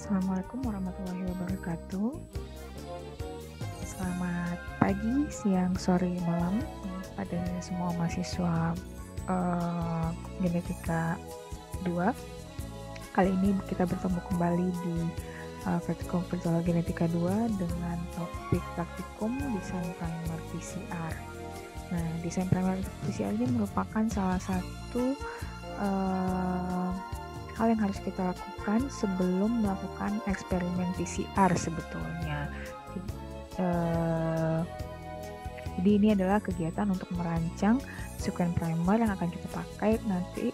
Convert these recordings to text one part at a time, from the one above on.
Assalamualaikum warahmatullahi wabarakatuh. Selamat pagi, siang, sore, malam pada semua mahasiswa Genetika 2. Kali ini kita bertemu kembali di praktikum virtual Genetika 2 dengan topik praktikum desain primer PCR. Nah, desain primer PCR ini merupakan salah satu hal yang harus kita lakukan sebelum melakukan eksperimen PCR sebetulnya. Jadi ini adalah kegiatan untuk merancang sekuen primer yang akan kita pakai nanti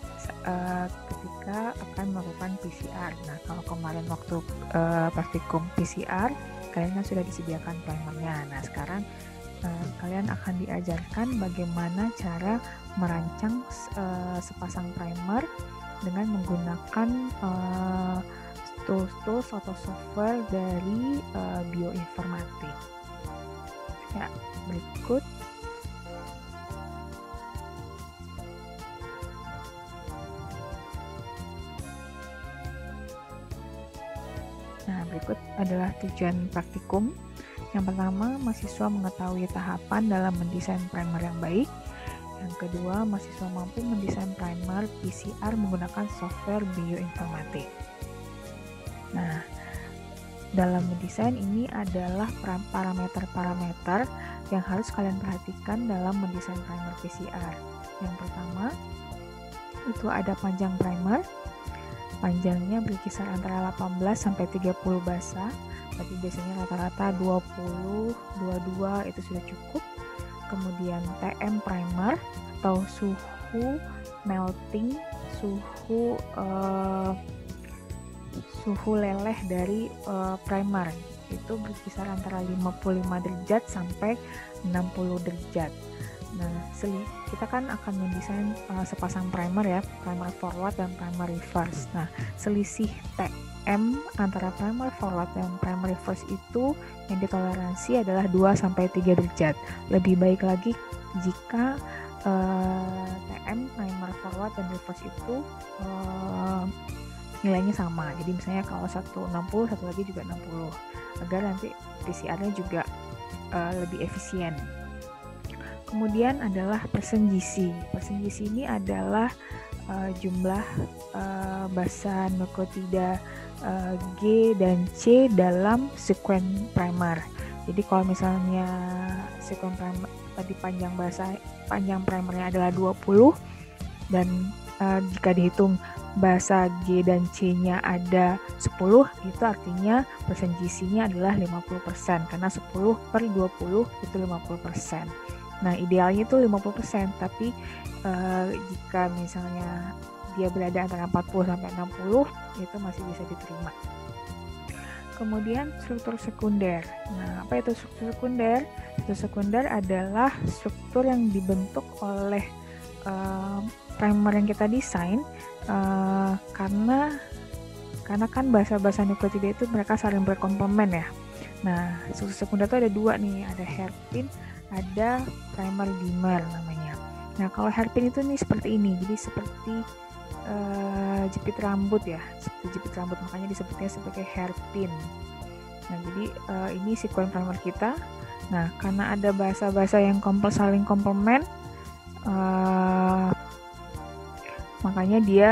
ketika akan melakukan PCR. Nah, kalau kemarin waktu praktikum PCR, kalian kan sudah disediakan primernya. Nah, sekarang kalian akan diajarkan bagaimana cara merancang sepasang primer dengan menggunakan tools atau software dari bioinformatik. Ya, berikut. Nah, berikut adalah tujuan praktikum. Yang pertama, mahasiswa mengetahui tahapan dalam mendesain primer yang baik. Yang kedua, mahasiswa mampu mendesain primer PCR menggunakan software bioinformatik. Nah, dalam mendesain ini adalah parameter-parameter yang harus kalian perhatikan dalam mendesain primer PCR. Yang pertama, itu ada panjang primer. Panjangnya berkisar antara 18 sampai 30 basa. Tapi biasanya rata-rata 20, 22 itu sudah cukup. Kemudian TM primer atau suhu melting, suhu leleh dari primer itu berkisar antara 55 derajat sampai 60 derajat. Nah, kita kan akan mendesain sepasang primer ya, primer forward dan primer reverse. Nah, selisih TM antara primer forward dan primer reverse itu yang ditoleransi adalah 2-3 derajat. Lebih baik lagi jika TM primer forward dan reverse itu nilainya sama. Jadi misalnya kalau satu 60, satu lagi juga 60, agar nanti PCR-nya juga lebih efisien. Kemudian adalah persen GC. Persen GC ini adalah jumlah basa nukleotida G dan C dalam sekuen primer. Jadi kalau misalnya sekuen primer tadi panjang primernya adalah 20 dan jika dihitung basa G dan C-nya ada 10, itu artinya persen GC-nya adalah 50%, karena 10/20 itu 50%. Nah, idealnya itu 50%, tapi jika misalnya dia berada antara 40 sampai 60, itu masih bisa diterima. Kemudian struktur sekunder. Nah, apa itu struktur sekunder? Struktur sekunder adalah struktur yang dibentuk oleh primer yang kita desain karena kan basa-basa nukleotida itu mereka saling berkomplement ya. Nah, struktur sekunder itu ada dua nih, ada hairpin, ada primer dimer namanya. Nah, kalau hairpin itu nih seperti ini, jadi seperti jepit rambut ya, seperti jepit rambut, makanya disebutnya sebagai hairpin. Nah, jadi ini sekuen primer kita. Nah, karena ada basa-basa yang saling komplement, makanya dia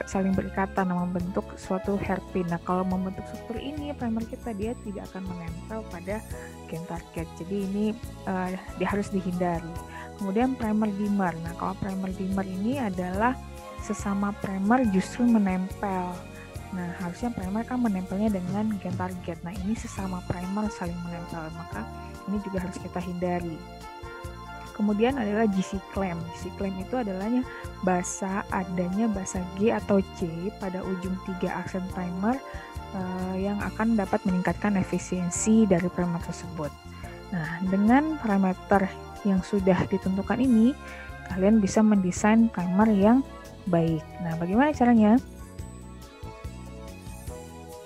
saling berikatan membentuk suatu hairpin. Nah, kalau membentuk struktur ini primer kita, dia tidak akan menempel pada gen target. Jadi ini dia harus dihindari. Kemudian primer dimer. Nah, kalau primer dimer ini adalah sesama primer justru menempel. Nah, harusnya primer kan menempelnya dengan gen target. Nah, ini sesama primer saling menempel, maka ini juga harus kita hindari. Kemudian adalah GC claim. GC claim itu adanya basa G atau C pada ujung 3 aksen primer yang akan dapat meningkatkan efisiensi dari primer tersebut. Nah, dengan parameter yang sudah ditentukan ini, kalian bisa mendesain primer yang baik. Nah, bagaimana caranya?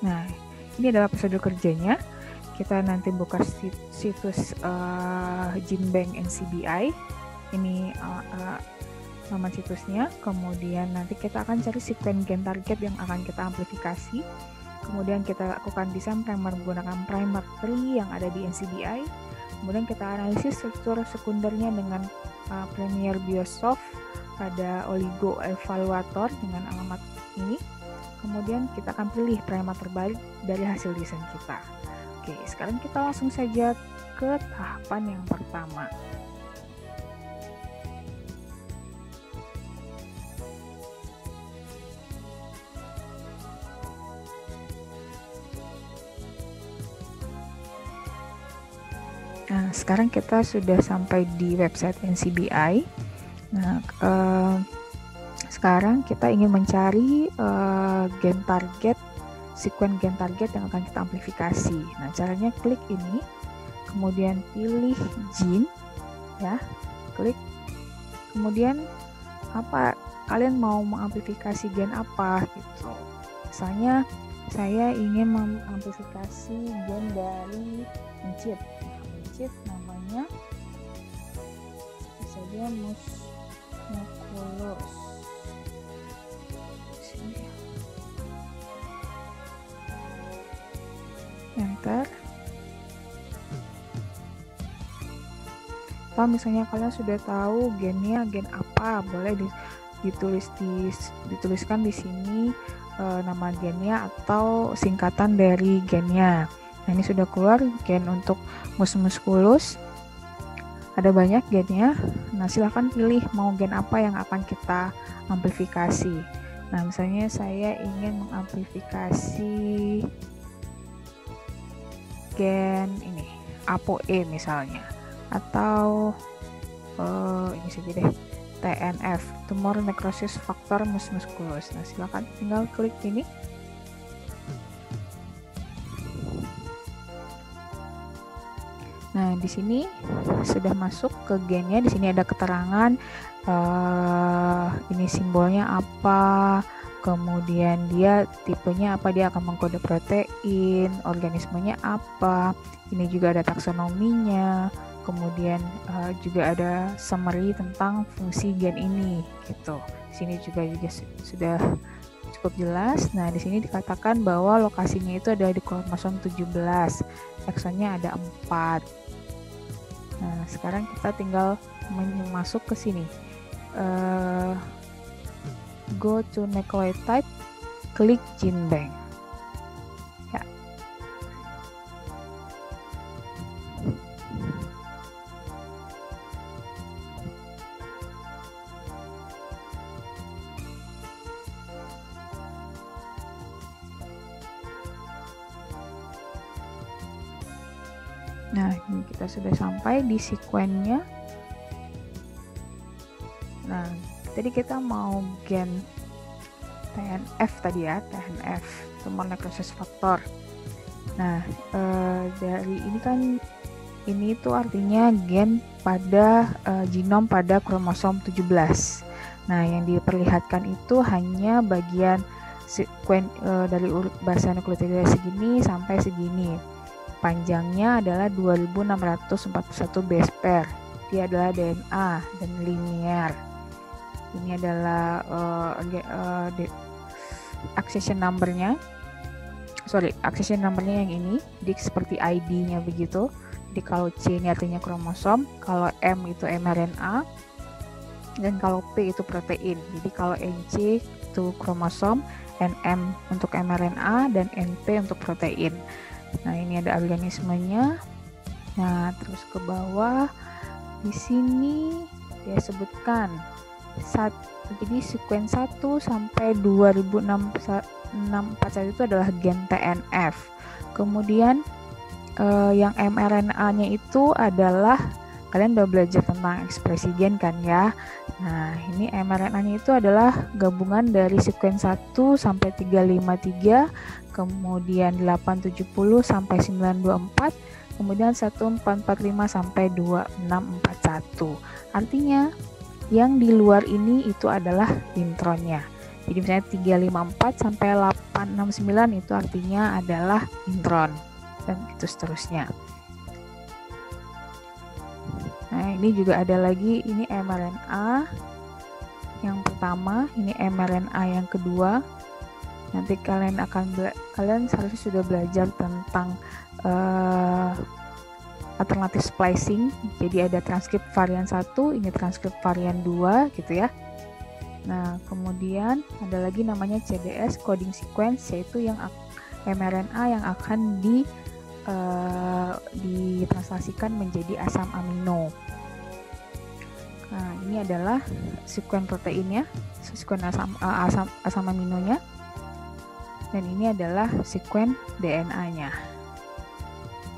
Nah, ini adalah prosedur kerjanya. Kita nanti buka situs GenBank NCBI. Ini nama situsnya. Kemudian nanti kita akan cari sekuen gen target yang akan kita amplifikasi. Kemudian kita lakukan desain primer menggunakan primer tree yang ada di NCBI. Kemudian kita analisis struktur sekundernya dengan Premiere Biosoft pada Oligo Evaluator dengan alamat ini. Kemudian kita akan pilih primer terbaik dari hasil desain kita. Oke, sekarang kita langsung saja ke tahapan yang pertama. Nah, sekarang kita sudah sampai di website NCBI. Nah, sekarang kita ingin mencari gen target, sekuen gen target yang akan kita amplifikasi. Nah, caranya klik ini, kemudian pilih gene, ya, klik. Kemudian apa kalian mau mengamplifikasi gen apa gitu. Misalnya saya ingin mengamplifikasi gen dari mencit. Namanya bisa saja musculus. Sini. Enter. Atau misalnya kalian sudah tahu gennya gen apa, boleh dituliskan di sini nama gennya atau singkatan dari gennya. Nah, ini sudah keluar gen untuk musculus. Ada banyak gennya. Nah, silahkan pilih mau gen apa yang akan kita amplifikasi. Nah, misalnya saya ingin mengamplifikasi gen ini, ApoE misalnya. Atau ini saja deh, TNF, tumor necrosis factor musculus. Nah, silahkan tinggal klik ini. Nah, di sini sudah masuk ke gennya. Di sini ada keterangan ini simbolnya apa, kemudian dia tipenya apa, dia akan mengkode protein, organismenya apa. Ini juga ada taksonominya. Kemudian juga ada summary tentang fungsi gen ini gitu. Di sini juga sudah cukup jelas. Nah, di sini dikatakan bahwa lokasinya itu ada di kromosom 17. Eksonnya ada 4. Nah, sekarang kita tinggal masuk ke sini. Go to nucleotide, klik gene bank. Ya. Nah, ini kita sudah sampai di sekuennya. Nah, tadi kita mau gen TNF tadi ya, TNF, tumor necrosis factor. Nah, dari ini kan, ini itu artinya gen pada genom pada kromosom 17. Nah, yang diperlihatkan itu hanya bagian sekuen dari basa nukleotida segini sampai segini. Panjangnya adalah 2641 base pair. Dia adalah DNA dan linear. Ini adalah accession number-nya. Accession number-nya yang ini. Jadi seperti ID-nya begitu. Jadi kalau C ini artinya kromosom, kalau M itu mRNA, dan kalau P itu protein. Jadi kalau NC itu kromosom, NM untuk mRNA, dan NP untuk protein. Nah, ini ada organismenya. Nah, terus ke bawah di sini dia sebutkan jadi sekuen 1 sampai 26441 itu adalah gen TNF. Kemudian yang mRNA-nya itu adalah, kalian udah belajar tentang ekspresi gen kan ya. Nah, ini mRNA-nya itu adalah gabungan dari sekuen 1 sampai 353, kemudian 870 sampai 924, kemudian 1445 sampai 2641. Artinya yang di luar ini itu adalah intronnya. Jadi misalnya 354 sampai 869 itu artinya adalah intron, dan itu seterusnya. Nah, ini juga ada lagi, ini mRNA yang pertama, ini mRNA yang kedua. Nanti kalian seharusnya sudah belajar tentang alternatif splicing. Jadi ada transkrip varian 1, ini transkrip varian 2 gitu ya. Nah, kemudian ada lagi namanya CDS, coding sequence, yaitu yang mRNA yang akan ditranslasikan menjadi asam amino. Nah, ini adalah sekuen proteinnya, sekuen asam aminonya, dan ini adalah sekuen DNA-nya.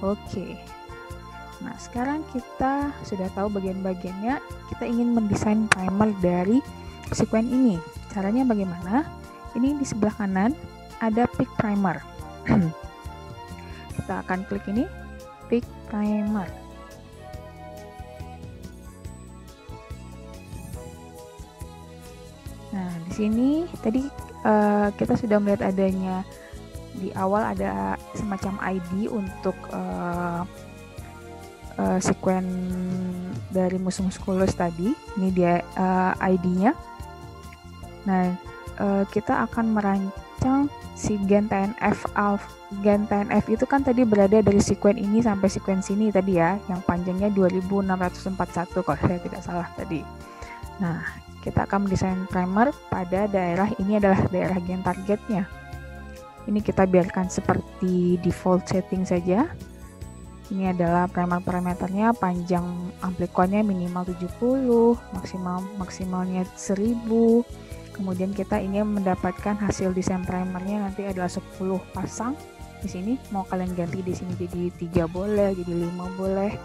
Oke. Nah, sekarang kita sudah tahu bagian-bagiannya. Kita ingin mendesain primer dari sekuen ini. Caranya bagaimana? Ini di sebelah kanan ada pick primer. Kita akan klik ini, pick primer. Nah, di sini tadi kita sudah melihat adanya di awal ada semacam ID untuk sekuen dari mus musculus tadi. Ini dia ID-nya. Nah, kita akan merancang si gen TNF gen TNF itu kan tadi berada dari sekuen ini sampai sekuen sini tadi ya, yang panjangnya 2641 kalau saya tidak salah tadi. Nah, kita akan mendesain primer pada daerah ini adalah daerah gen targetnya. Ini kita biarkan seperti default setting saja. Ini adalah primer parameternya, panjang amplikonnya minimal 70, maksimalnya 1000. Kemudian kita ingin mendapatkan hasil desain primernya nanti adalah 10 pasang. Di sini mau kalian ganti di sini jadi 3 boleh, jadi 5 boleh.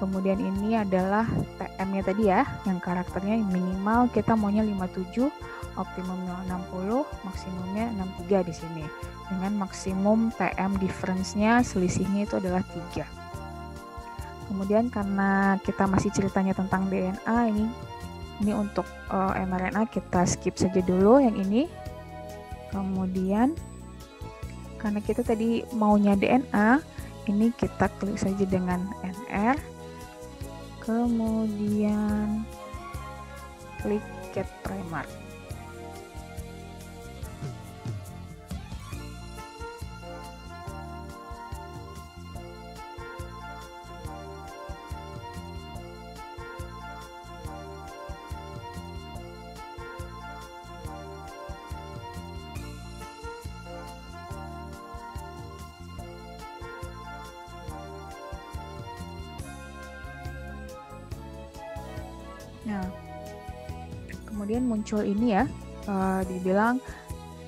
Kemudian ini adalah TM-nya tadi ya, yang karakternya minimal kita maunya 57, optimumnya 60, maksimumnya 63 di sini. Dengan maksimum TM difference-nya selisihnya itu adalah 3. Kemudian karena kita masih ceritanya tentang DNA, ini untuk mRNA kita skip saja dulu yang ini. Kemudian karena kita tadi maunya DNA, ini kita klik saja dengan NR. Kemudian klik get primer. Nah, kemudian muncul ini ya, dibilang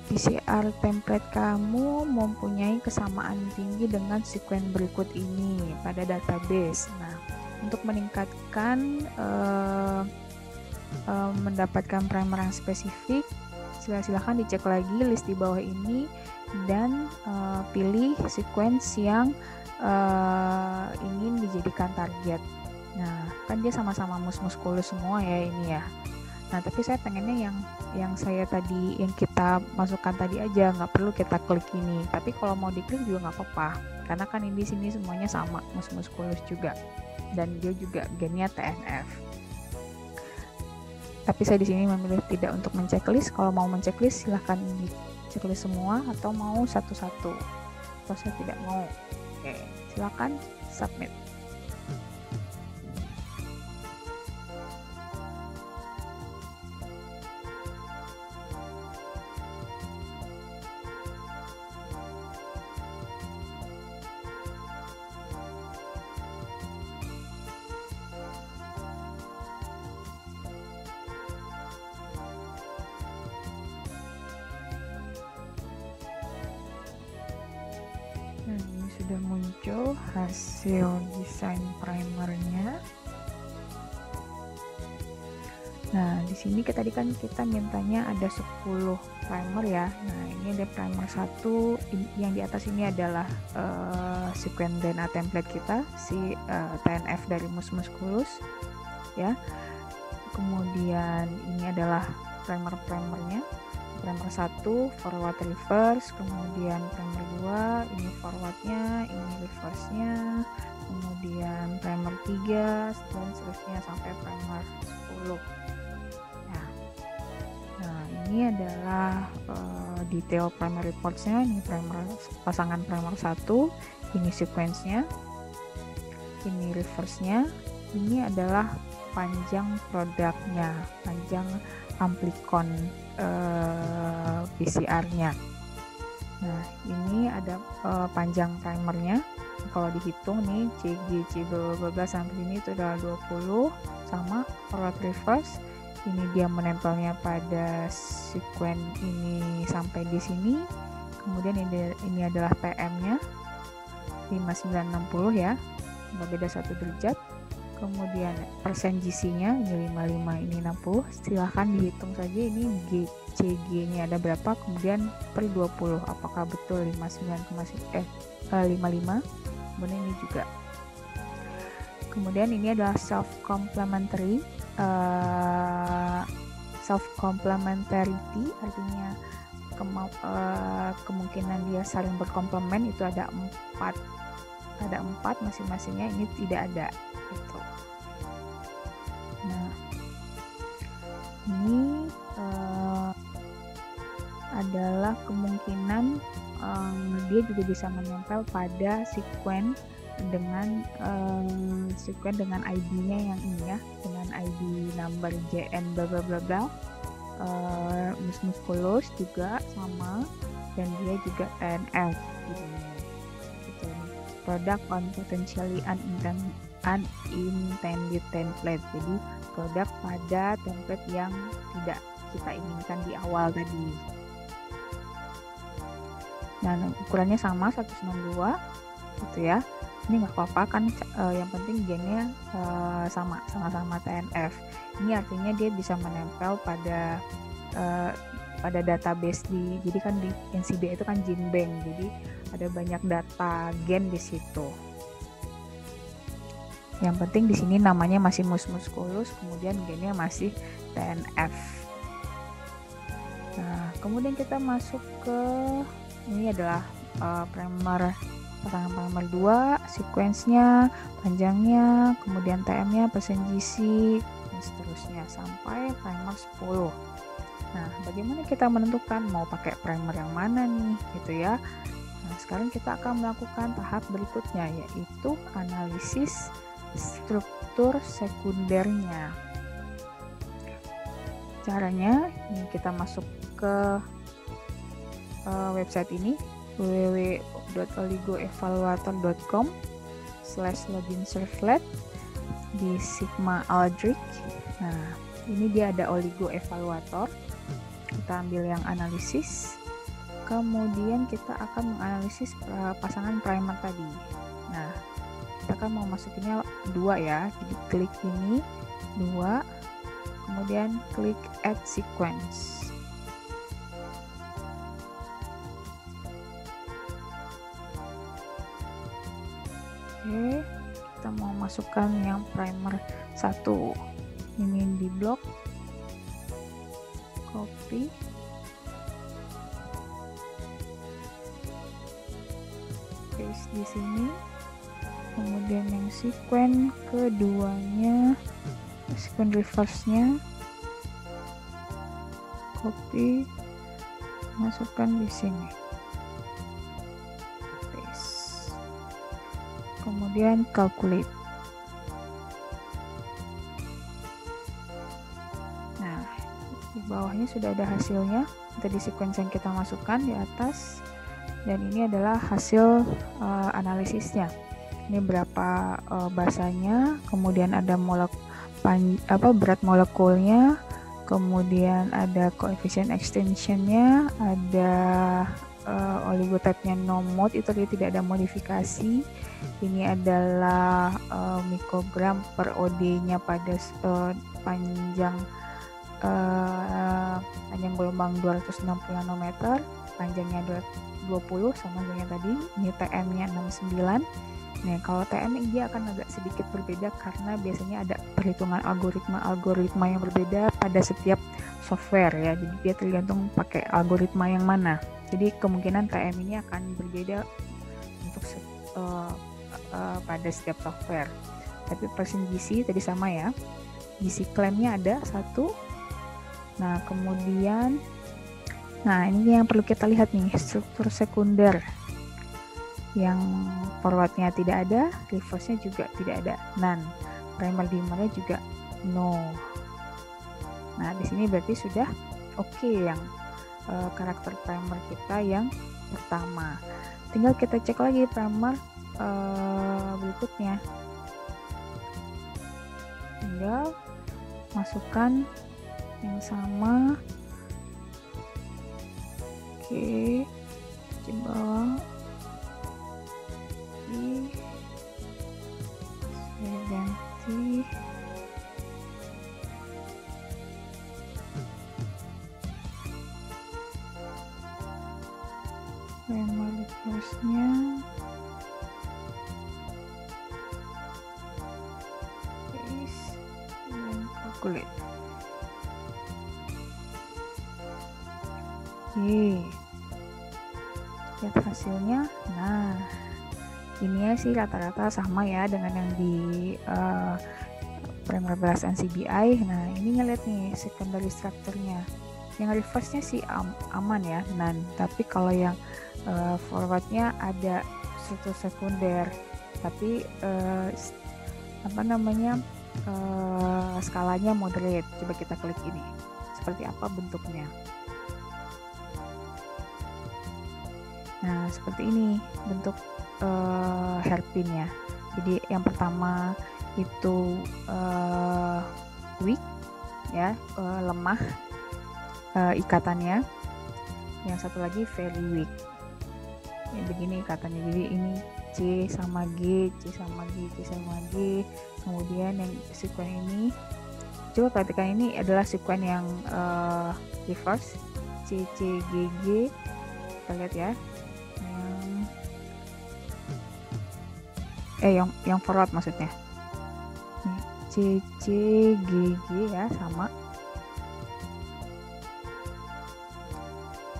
PCR template kamu mempunyai kesamaan tinggi dengan sekuen berikut ini pada database. Nah, untuk meningkatkan mendapatkan primer yang spesifik, silahkan dicek lagi list di bawah ini dan pilih sequence yang ingin dijadikan target. Nah, kan dia sama-sama mus musculus semua ya ini ya. Nah, tapi saya pengennya yang saya tadi, yang kita masukkan tadi aja, nggak perlu kita klik ini. Tapi kalau mau diklik juga nggak apa-apa, karena kan ini di sini semuanya sama mus musculus juga, dan dia juga gennya TNF. Tapi saya di sini memilih tidak untuk menceklis. Kalau mau menceklis silahkan diceklis semua, atau mau satu-satu. Atau saya tidak mau. Oke, silahkan submit. Nah, ini sudah muncul hasil desain primernya. Nah, di sini tadi kan kita mintanya ada 10 primer ya. Nah, ini ada primer 1, yang di atas ini adalah sekuen DNA template kita, si TNF dari mus musculus ya. Kemudian ini adalah primernya. Primer 1 forward reverse, kemudian primer 2 ini forwardnya, ini reverse-nya, kemudian primer 3 dan seterusnya sampai primer 10. Nah, ini adalah detail primer reports-nya. Ini pasangan primer 1, ini sequence-nya, ini reverse-nya, ini adalah panjang produknya, panjang amplicon PCR-nya. Nah, ini ada panjang primernya. Kalau dihitung nih CG sampai sini itu adalah 20, sama forward reverse. Ini dia menempelnya pada sequence ini sampai di sini. Kemudian ini adalah TM-nya 5960 ya, berbeda 1 derajat. Kemudian persen GC-nya ini 55, ini 60. Silahkan dihitung saja ini CG-nya ada berapa, kemudian per 20 apakah betul 55. Kemudian ini juga. Kemudian ini adalah self complementarity, artinya kemungkinan dia saling berkomplement itu ada 4 masing-masingnya, ini tidak ada gitu. Nah, ini adalah kemungkinan dia juga bisa menempel pada sequence dengan ID-nya yang ini ya, dengan ID number JN bla bla bla bla. Musculus juga sama, dan dia juga TNF gitu. Product on potentially unintended template, jadi produk pada template yang tidak kita inginkan di awal tadi. Nah, ukurannya sama 192 gitu ya. Ini nggak apa-apa kan, yang penting gennya sama-sama TNF. Ini artinya dia bisa menempel pada database jadi kan di NCBI itu kan gene bank, jadi ada banyak data gen di situ. Yang penting di sini namanya masih musculus, kemudian gennya masih TNF. Nah, kemudian kita masuk ke ini adalah pasangan primer 2, sequence-nya, panjangnya, kemudian TM-nya, persen GC, dan seterusnya sampai primer 10. Nah, bagaimana kita menentukan mau pakai primer yang mana nih gitu ya. Nah, sekarang kita akan melakukan tahap berikutnya, yaitu analisis struktur sekundernya. Caranya, ini kita masuk ke website ini, www.oligoevaluator.com/login-servlet di Sigma Aldrich. Nah, ini dia ada oligoevaluator. Kita ambil yang analisis, kemudian kita akan menganalisis pasangan primer tadi. Nah, kita kan mau masukinnya 2 ya, jadi klik ini 2, kemudian klik add sequence. Oke, kita mau masukkan yang primer 1. Ini di blok, copy, paste di sini. Kemudian yang sequence keduanya, sequence reverse-nya, copy, masukkan di sini, paste. Kemudian calculate. Nah, di bawahnya sudah ada hasilnya. Tadi sequence yang kita masukkan di atas, dan ini adalah hasil analisisnya. Ini berapa basanya, kemudian ada berat molekulnya, kemudian ada koefisien extensionnya, ada oligotype-nya no mode, itu tidak ada modifikasi. Ini adalah mikrogram per OD-nya pada panjang gelombang 260 nanometer, panjangnya 20 sama dengan tadi. Ini TM-nya 69. Nah, kalau TM dia akan agak sedikit berbeda karena biasanya ada perhitungan algoritma yang berbeda pada setiap software ya. Jadi dia tergantung pakai algoritma yang mana. Jadi kemungkinan TM ini akan berbeda untuk pada setiap software. Tapi persen GC tadi sama ya. GC claim-nya ada 1. Nah, kemudian Nah, ini yang perlu kita lihat nih, struktur sekunder. Yang forwardnya tidak ada, reverse-nya juga tidak ada, none. Primer dimmernya juga no. Nah, di sini berarti sudah oke yang karakter primer kita yang pertama. Tinggal kita cek lagi primer berikutnya. Tinggal masukkan yang sama. Oke, coba saya ganti primer reverse-nya. Paste dan calculate. Oke, lihat hasilnya. Nah, ini sih rata-rata sama ya dengan yang di primer belas NCBI. Nah, ini ngeliat nih secondary structure-nya. Yang reverse-nya sih aman ya, none. Tapi kalau yang forward-nya ada struktur sekunder, tapi skalanya moderate. Coba kita klik ini, seperti apa bentuknya. Nah, seperti ini bentuk hairpin ya. Jadi yang pertama itu weak ya, lemah ikatannya. Yang satu lagi very weak. Ya, begini ikatannya. Jadi ini C sama G, C sama G, C sama G. Kemudian yang sekuen ini, coba perhatikan, ini adalah sekuen yang reverse, C C G G. Kita lihat ya. Yang forward maksudnya. C C G G ya, sama.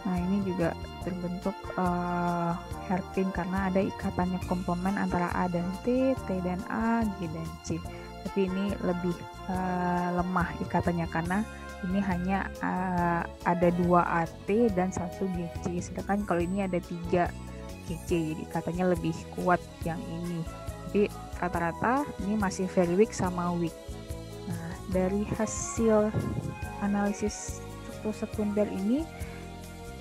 Nah, ini juga terbentuk hairpin karena ada ikatannya komplement antara A dan T, T dan A, G dan C. Tapi ini lebih lemah ikatannya karena ini hanya ada 2 AT dan 1 GC. Sedangkan kalau ini ada 3 GC, jadi ikatannya lebih kuat yang ini. Jadi rata-rata ini masih very weak sama weak. Nah, dari hasil analisis struktur sekunder ini,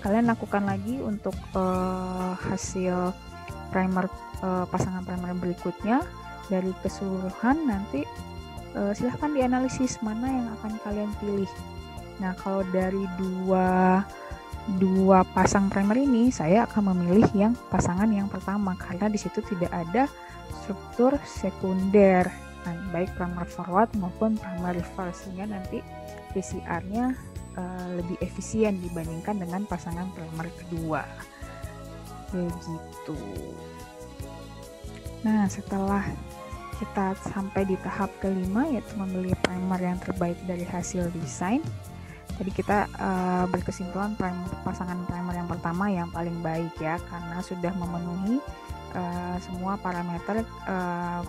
kalian lakukan lagi untuk hasil primer pasangan primer berikutnya. Dari keseluruhan nanti silahkan dianalisis mana yang akan kalian pilih. Nah, kalau dari dua pasang primer ini, saya akan memilih yang pasangan yang pertama karena di situ tidak ada struktur sekunder, baik primer forward maupun primer reverse, sehingga nanti PCR-nya lebih efisien dibandingkan dengan pasangan primer kedua. Begitu. Nah, setelah kita sampai di tahap kelima, yaitu memilih primer yang terbaik dari hasil desain. Tadi kita berkesimpulan pasangan primer yang pertama yang paling baik ya, karena sudah memenuhi semua parameter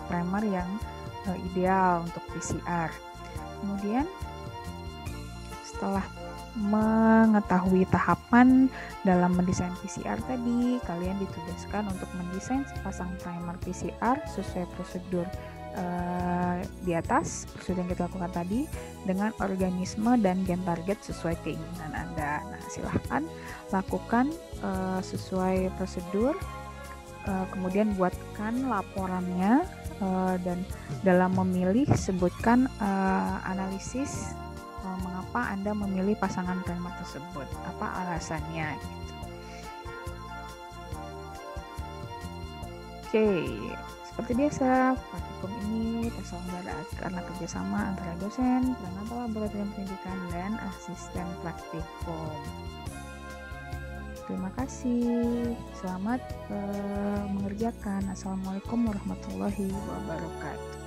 primer yang ideal untuk PCR. Kemudian setelah mengetahui tahapan dalam mendesain PCR tadi, kalian ditugaskan untuk mendesain sepasang primer PCR sesuai prosedur di atas, prosedur yang kita lakukan tadi, dengan organisme dan gen target sesuai keinginan Anda. Nah, silahkan lakukan sesuai prosedur, kemudian buatkan laporannya, dan dalam memilih sebutkan analisis mengapa Anda memilih pasangan primer tersebut, apa alasannya gitu. Oke, seperti biasa praktikum ini terselenggara karena kerjasama antara dosen, penata laboratorium pendidikan, dan asisten praktikum. Terima kasih, selamat mengerjakan. Assalamualaikum warahmatullahi wabarakatuh.